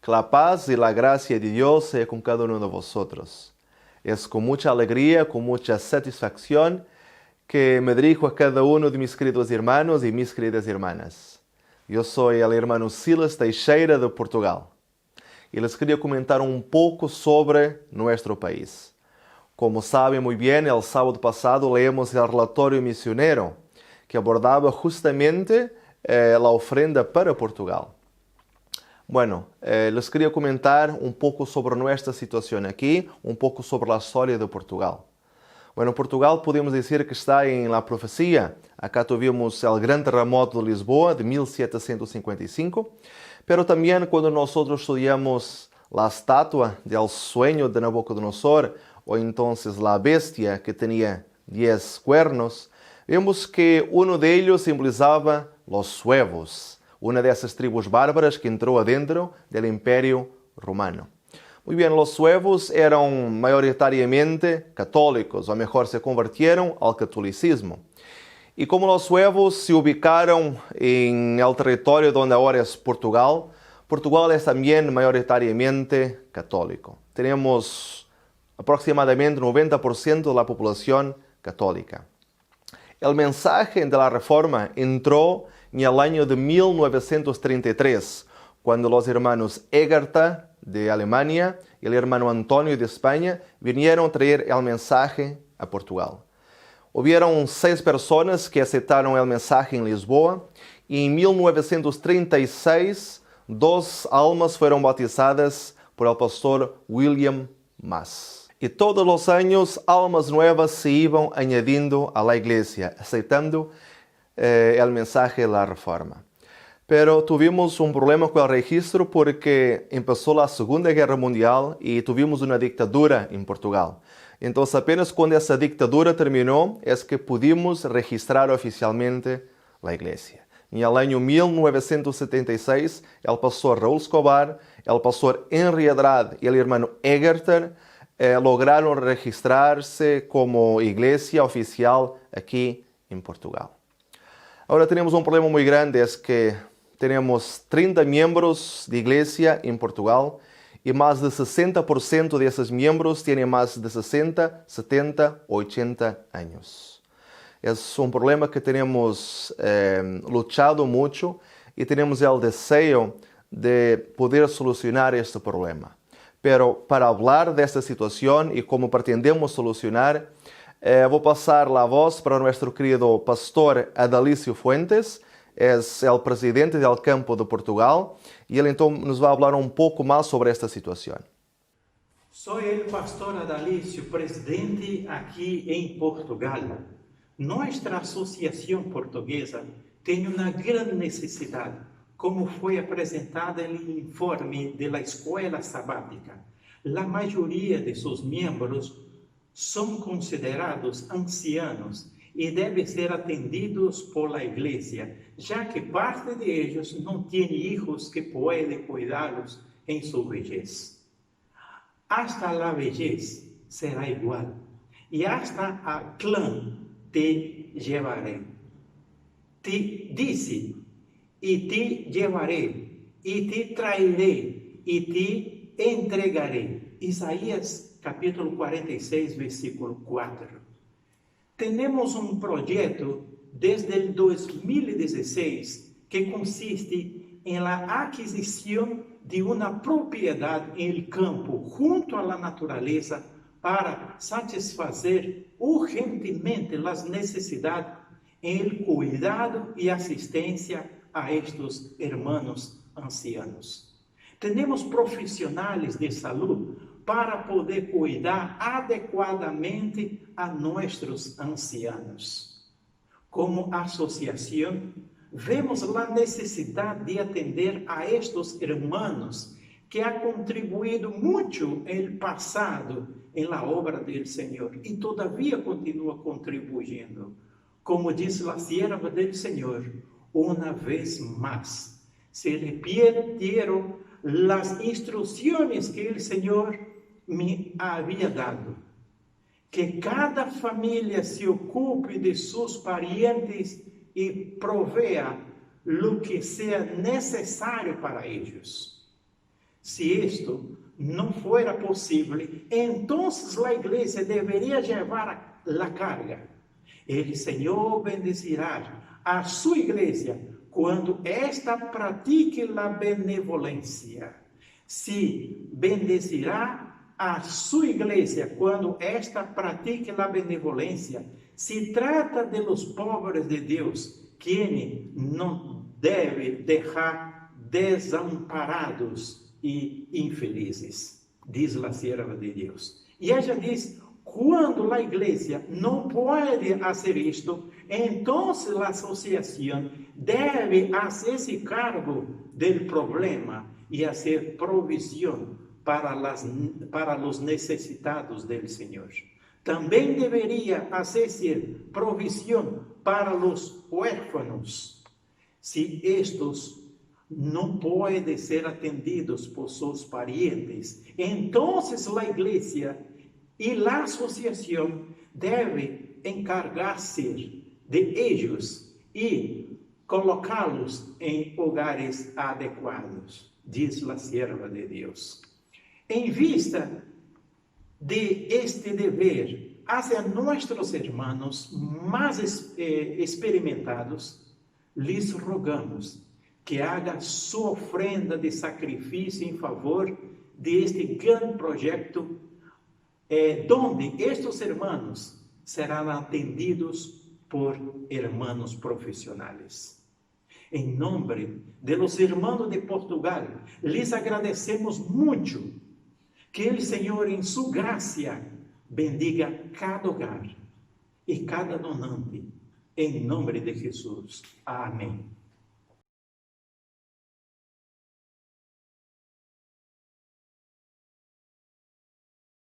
Que la paz y la gracia de Dios sea con cada uno de vosotros. Es con mucha alegría, con mucha satisfacción que me dirijo a cada uno de mis queridos hermanos y mis queridas hermanas. Yo soy el hermano Silas Teixeira de Portugal y les quería comentar un poco sobre nuestro país. Como saben muy bien, el sábado pasado leemos el relatorio misionero que abordaba justamente la ofrenda para Portugal. Bueno, les quería comentar un poco sobre nuestra situación aquí, un poco sobre la historia de Portugal. Bueno, Portugal podemos decir que está en la profecía. Acá tuvimos el gran terremoto de Lisboa de 1755, pero también cuando nosotros estudiamos la estatua del sueño de Nabucodonosor, o entonces la bestia que tenía 10 cuernos, vemos que uno de ellos simbolizaba los suevos, una de esas tribus bárbaras que entró adentro del Imperio Romano. Muy bien, los suevos eran mayoritariamente católicos, o mejor, se convirtieron al catolicismo. Y como los suevos se ubicaron en el territorio donde ahora es Portugal, Portugal es también mayoritariamente católico. Tenemos aproximadamente 90% de la población católica. El mensaje de la Reforma entró en el año de 1933, cuando los hermanos Egerta de Alemania y el hermano Antonio de España vinieron a traer el mensaje a Portugal. Hubieron 6 personas que aceptaron el mensaje en Lisboa y en 1936 2 almas fueron bautizadas por el pastor William Mas. Y todos los años almas nuevas se iban añadiendo a la iglesia, aceptando el mensaje de la Reforma. Pero tuvimos un problema con el registro porque empezó la Segunda Guerra Mundial y tuvimos una dictadura en Portugal. Entonces apenas cuando esa dictadura terminó es que pudimos registrar oficialmente la iglesia. En el año 1976, el pastor Raúl Escobar, el pastor Henry Andrade y el hermano Egerter lograron registrarse como iglesia oficial aquí en Portugal. Ahora tenemos un problema muy grande, es que tenemos 30 miembros de iglesia en Portugal y más del 60% de esos miembros tienen más de 60, 70 o 80 años. Es un problema que tenemos luchado mucho y tenemos el deseo de poder solucionar este problema. Pero para hablar de esta situación y cómo pretendemos solucionar, voy a pasar la voz para nuestro querido pastor Adalicio Fuentes, es el presidente del campo de Portugal, y él entonces nos va a hablar un poco más sobre esta situación. Soy el pastor Adalicio, presidente aquí en Portugal. Nuestra asociación portuguesa tiene una gran necesidad, como fue apresentada en el informe de la escuela sabática. La mayoría de sus miembros son considerados ancianos y deben ser atendidos por la iglesia, ya que parte de ellos no tiene hijos que puedan cuidarlos en su vejez. Hasta la vejez será igual, y hasta a clã te llevaré. Te dice, y te llevaré, y te traeré, y te entregaré. Isaías capítulo 46, versículo 4. Tenemos un proyecto desde el 2016 que consiste en la adquisición de una propiedad en el campo junto a la naturaleza para satisfazer urgentemente las necesidades en el cuidado y asistencia a estos hermanos ancianos. Tenemos profissionais de salud para poder cuidar adequadamente a nuestros ancianos. Como asociación, vemos la necesidad de atender a estos hermanos que han contribuído mucho en el pasado en la obra del Señor y todavía continúa contribuyendo. Como dice la sierva del Señor, una vez más, se repitieron las instrucciones que el Señor me había dado. Que cada familia se ocupe de sus parientes y provea lo que sea necesario para ellos. Si esto no fuera posible, entonces la iglesia debería llevar la carga. El Señor bendecirá a su iglesia cuando ésta practique la benevolencia. Si bendecirá a su iglesia cuando ésta practique la benevolencia. Se trata de los pobres de Dios, quienes no debe dejar desamparados e infelizes, diz la sierva de Deus. E ela diz, quando a igreja não pode fazer isto, então a associação deve fazer-se cargo do problema e fazer provisão para os necessitados do Senhor. Também deveria fazer-se provisão para os huérfanos, se estes não podem ser atendidos por seus parientes. Então, a igreja e a associação devem encargar-se de eles e colocá-los em lugares adequados, diz a serva de Deus. Em vista de este dever hacia nossos irmãos mais experimentados, lhes rogamos que haga sua ofrenda de sacrifício em favor de este grande projeto, donde estes irmãos serão atendidos por irmãos profissionais. Em nome de los irmãos de Portugal, lhes agradecemos muito. Que o Senhor, em sua graça, bendiga cada hogar e cada donante. Em nome de Jesus. Amém.